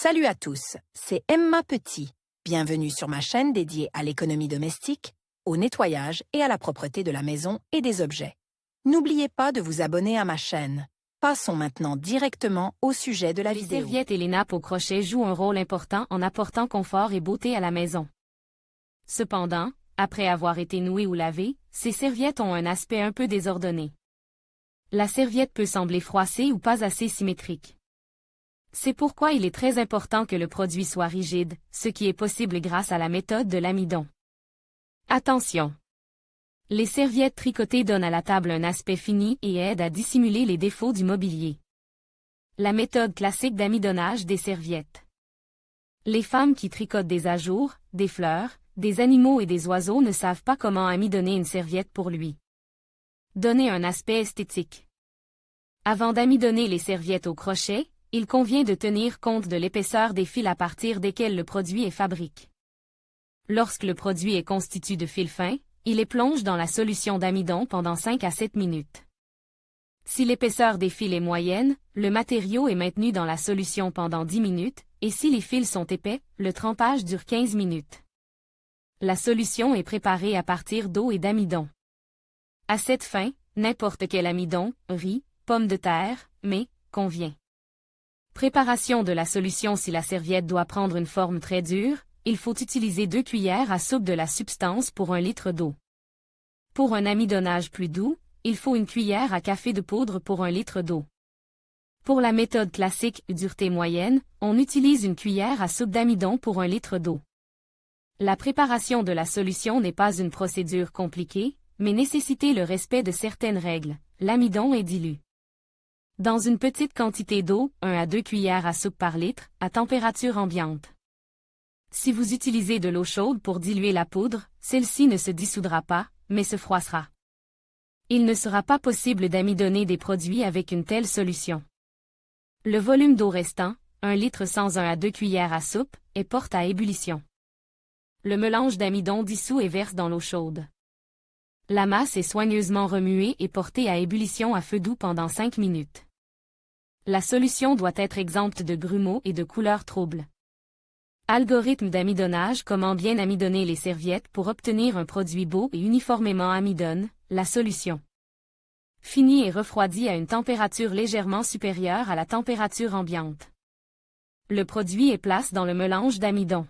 Salut à tous, c'est Emma Petit. Bienvenue sur ma chaîne dédiée à l'économie domestique, au nettoyage et à la propreté de la maison et des objets. N'oubliez pas de vous abonner à ma chaîne. Passons maintenant directement au sujet de la Les vidéo. serviettes et les nappes au crochet jouent un rôle important en apportant confort et beauté à la maison. Cependant, après avoir été nouées ou lavées, ces serviettes ont un aspect un peu désordonné. La serviette peut sembler froissée ou pas assez symétrique. C'est pourquoi il est très important que le produit soit rigide, ce qui est possible grâce à la méthode de l'amidon. Attention! Les serviettes tricotées donnent à la table un aspect fini et aident à dissimuler les défauts du mobilier. La méthode classique d'amidonnage des serviettes. Les femmes qui tricotent des ajours, des fleurs, des animaux et des oiseaux ne savent pas comment amidonner une serviette pour lui donner un aspect esthétique. Avant d'amidonner les serviettes au crochet, il convient de tenir compte de l'épaisseur des fils à partir desquels le produit est fabriqué. Lorsque le produit est constitué de fils fins, il les plonge dans la solution d'amidon pendant 5 à 7 minutes. Si l'épaisseur des fils est moyenne, le matériau est maintenu dans la solution pendant 10 minutes, et si les fils sont épais, le trempage dure 15 minutes. La solution est préparée à partir d'eau et d'amidon. À cette fin, n'importe quel amidon, riz, pomme de terre, mais, convient. Préparation de la solution. Si la serviette doit prendre une forme très dure, il faut utiliser 2 cuillères à soupe de la substance pour 1 litre d'eau. Pour un amidonnage plus doux, il faut 1 cuillère à café de poudre pour 1 litre d'eau. Pour la méthode classique, dureté moyenne, on utilise 1 cuillère à soupe d'amidon pour 1 litre d'eau. La préparation de la solution n'est pas une procédure compliquée, mais nécessite le respect de certaines règles. L'amidon est dilu dans une petite quantité d'eau, 1 à 2 cuillères à soupe par litre, à température ambiante. Si vous utilisez de l'eau chaude pour diluer la poudre, celle-ci ne se dissoudra pas, mais se froissera. Il ne sera pas possible d'amidonner des produits avec une telle solution. Le volume d'eau restant, 1 litre sans 1 à 2 cuillères à soupe, est porté à ébullition. Le mélange d'amidon dissout et verse dans l'eau chaude. La masse est soigneusement remuée et portée à ébullition à feu doux pendant 5 minutes. La solution doit être exempte de grumeaux et de couleurs troubles. Algorithme d'amidonnage. Comment bien amidonner les serviettes pour obtenir un produit beau et uniformément amidonne. La solution finit et refroidit à une température légèrement supérieure à la température ambiante. Le produit est placé dans le mélange d'amidon.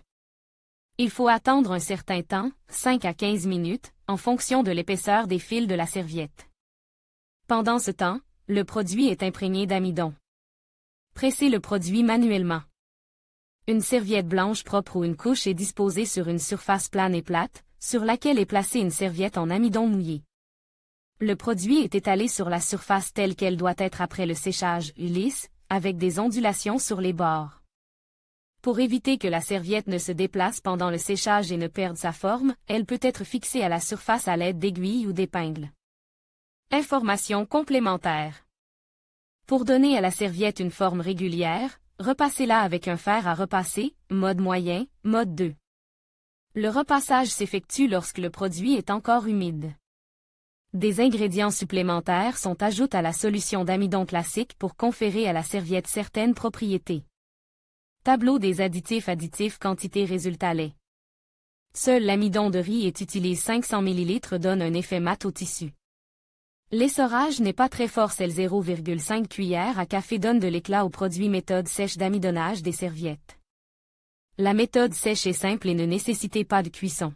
Il faut attendre un certain temps, 5 à 15 minutes, en fonction de l'épaisseur des fils de la serviette. Pendant ce temps, le produit est imprégné d'amidon. Pressez le produit manuellement. Une serviette blanche propre ou une couche est disposée sur une surface plane et plate, sur laquelle est placée une serviette en amidon mouillé. Le produit est étalé sur la surface telle qu'elle doit être après le séchage, lisse, avec des ondulations sur les bords. Pour éviter que la serviette ne se déplace pendant le séchage et ne perde sa forme, elle peut être fixée à la surface à l'aide d'aiguilles ou d'épingles. Informations complémentaires. Pour donner à la serviette une forme régulière, repassez-la avec un fer à repasser, mode moyen, mode 2. Le repassage s'effectue lorsque le produit est encore humide. Des ingrédients supplémentaires sont ajoutés à la solution d'amidon classique pour conférer à la serviette certaines propriétés. Tableau des additifs quantité résultat lait. Seul l'amidon de riz utilise 500 ml donne un effet mat au tissu. L'essorage n'est pas très fort. Celle 0,5 cuillères à café donne de l'éclat au produit. Méthode sèche d'amidonnage des serviettes. La méthode sèche est simple et ne nécessite pas de cuisson.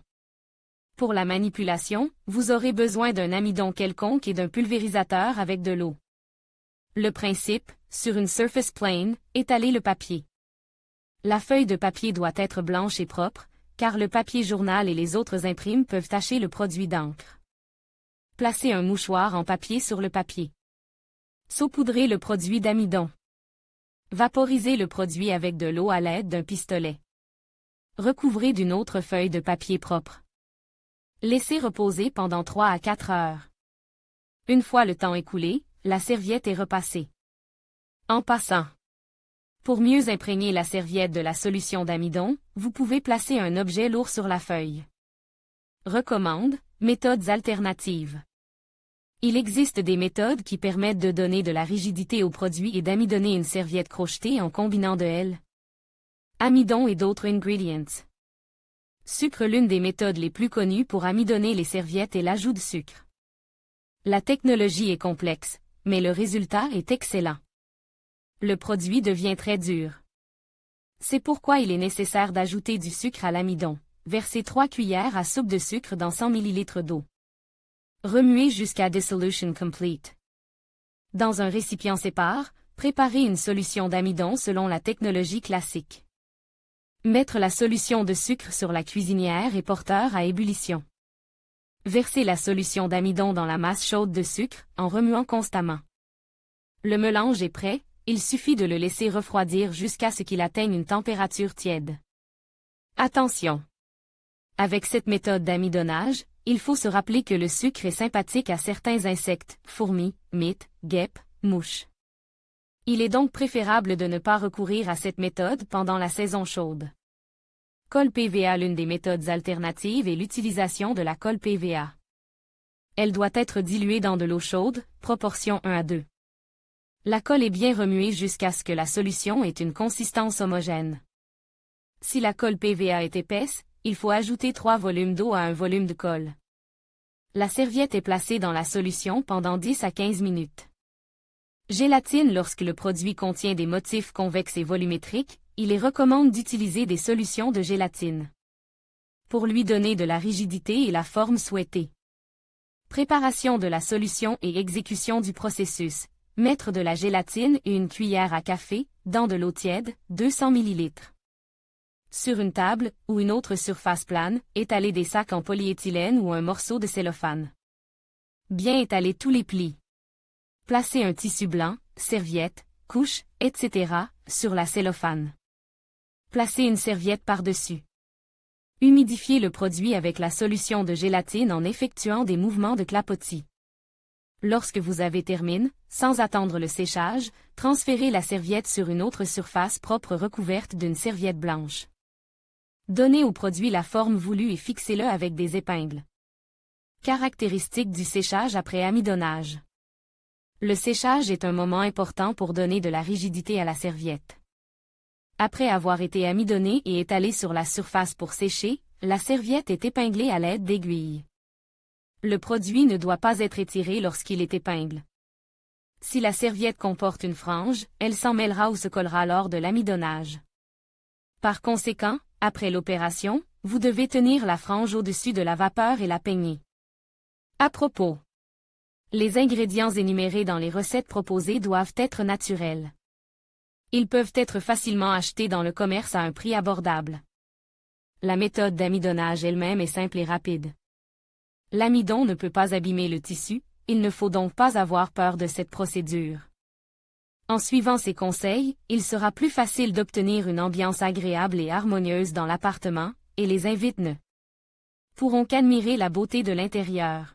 Pour la manipulation, vous aurez besoin d'un amidon quelconque et d'un pulvérisateur avec de l'eau. Le principe, sur une surface plane, étalez le papier. La feuille de papier doit être blanche et propre, car le papier journal et les autres imprimes peuvent tacher le produit d'encre. Placez un mouchoir en papier sur le papier. Saupoudrez le produit d'amidon. Vaporisez le produit avec de l'eau à l'aide d'un pistolet. Recouvrez d'une autre feuille de papier propre. Laissez reposer pendant 3 à 4 heures. Une fois le temps écoulé, la serviette est repassée. En passant. Pour mieux imprégner la serviette de la solution d'amidon, vous pouvez placer un objet lourd sur la feuille. Recommande, méthodes alternatives. Il existe des méthodes qui permettent de donner de la rigidité au produit et d'amidonner une serviette crochetée en combinant de L. Amidon et d'autres ingredients. Sucre. L'une des méthodes les plus connues pour amidonner les serviettes est l'ajout de sucre. La technologie est complexe, mais le résultat est excellent. Le produit devient très dur. C'est pourquoi il est nécessaire d'ajouter du sucre à l'amidon. Versez 3 cuillères à soupe de sucre dans 100 ml d'eau. Remuez jusqu'à dissolution complete. Dans un récipient sépare, préparez une solution d'amidon selon la technologie classique. Mettre la solution de sucre sur la cuisinière et porteur à ébullition. Versez la solution d'amidon dans la masse chaude de sucre, en remuant constamment. Le mélange est prêt, il suffit de le laisser refroidir jusqu'à ce qu'il atteigne une température tiède. Attention! Avec cette méthode d'amidonnage, il faut se rappeler que le sucre est sympathique à certains insectes, fourmis, mites, guêpes, mouches. Il est donc préférable de ne pas recourir à cette méthode pendant la saison chaude. Colle PVA. L'une des méthodes alternatives est l'utilisation de la colle PVA. Elle doit être diluée dans de l'eau chaude, proportion 1:2. La colle est bien remuée jusqu'à ce que la solution ait une consistance homogène. Si la colle PVA est épaisse, il faut ajouter 3 volumes d'eau à un volume de colle. La serviette est placée dans la solution pendant 10 à 15 minutes. Gélatine. Lorsque le produit contient des motifs convexes et volumétriques, il est recommandé d'utiliser des solutions de gélatine pour lui donner de la rigidité et la forme souhaitée. Préparation de la solution et exécution du processus. Mettre de la gélatine et une cuillère à café dans de l'eau tiède, 200 ml. Sur une table ou une autre surface plane, étaler des sacs en polyéthylène ou un morceau de cellophane. Bien étaler tous les plis. Placer un tissu blanc, serviette, couche, etc. sur la cellophane. Placer une serviette par-dessus. Humidifier le produit avec la solution de gélatine en effectuant des mouvements de clapotis. Lorsque vous avez terminé, sans attendre le séchage, transférez la serviette sur une autre surface propre recouverte d'une serviette blanche. Donnez au produit la forme voulue et fixez-le avec des épingles. Caractéristiques du séchage après amidonnage. Le séchage est un moment important pour donner de la rigidité à la serviette. Après avoir été amidonnée et étalée sur la surface pour sécher, la serviette est épinglée à l'aide d'aiguilles. Le produit ne doit pas être étiré lorsqu'il est épingle. Si la serviette comporte une frange, elle s'en mêlera ou se collera lors de l'amidonnage. Par conséquent, après l'opération, vous devez tenir la frange au-dessus de la vapeur et la peigner. À propos, les ingrédients énumérés dans les recettes proposées doivent être naturels. Ils peuvent être facilement achetés dans le commerce à un prix abordable. La méthode d'amidonnage elle-même est simple et rapide. L'amidon ne peut pas abîmer le tissu, il ne faut donc pas avoir peur de cette procédure. En suivant ces conseils, il sera plus facile d'obtenir une ambiance agréable et harmonieuse dans l'appartement, et les invités ne pourront qu'admirer la beauté de l'intérieur.